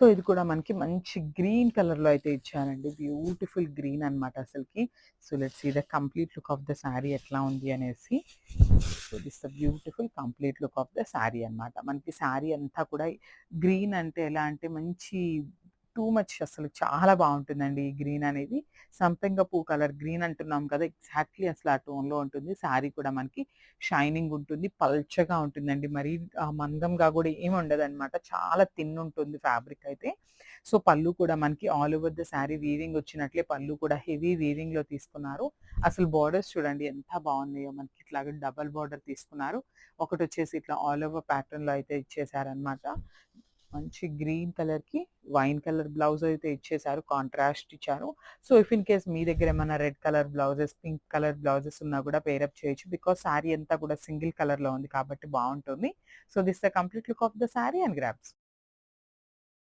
So, ఇది కూడా మనకి మంచి గ్రీన్ కలర్‌లో అయితే ఇచ్చారండి. బ్యూటిఫుల్ గ్రీన్ అనమాట అసలకి. So, let's see the complete look of the sari ఎట్లా ఉంది అనేసి. So, this the beautiful complete look of the sari అనమాట. మనకి శారీ అంతా కూడా గ్రీన్ అంటే ఎలా అంటే మంచి టూ మచ్ అసలు చాలా బావుంటుందండి ఈ గ్రీన్ అనేది. సంపెంగ పువ్వు కలర్ గ్రీన్ అంటున్నాం కదా! ఎగ్జాక్ట్‌లీ అసలు ఆ టోన్‌లో ఉంటుంది. శారీ కూడా మనకి షైనింగ్ ఉంటుంది. పల్చగా ఉంటుందండి. మరీ మందంగా గూడా ఏమి ఉండదనమాట. చాలా థిన్ ఉంటుంది ఫ్యాబ్రిక్ అయితే. సో, పళ్ళు కూడా మనకి all over the sari weaving వచ్చినట్లే పళ్ళు కూడా హెవీ వీవింగ్‌లో తీసుకున్నారు. అసలు బోర్డర్స్ చూడండి ఎంత బావున్నాయో మనకి ఇట్లాగా డబుల్ బోర్డర్ తీసుకున్నారు. ఒకటొచ్చేసి ఇట్లా ఆల్ ఓవర్ ప్యాటర్న్‌లో అయితే ఇచ్చేసారనమాట. మంచి గ్రీన్ కలర్‌కి వైన్ కలర్ బ్లౌజ్ అయితే ఇచ్చేసారు. కాంట్రాస్ట్ ఇచ్చారు. సో, ఇఫ్ ఇన్ కేస్ మీ దగ్గర ఏమన్నా red colour blouses, pink colour blouses ఉన్నా కూడా పేరప్ చేయొచ్చు. బికాజ్ శారీ అంతా కూడా సింగిల్ కలర్‌లో ఉంది కాబట్టి బావుంటుంది. So, this the complete look of the sari and grabs.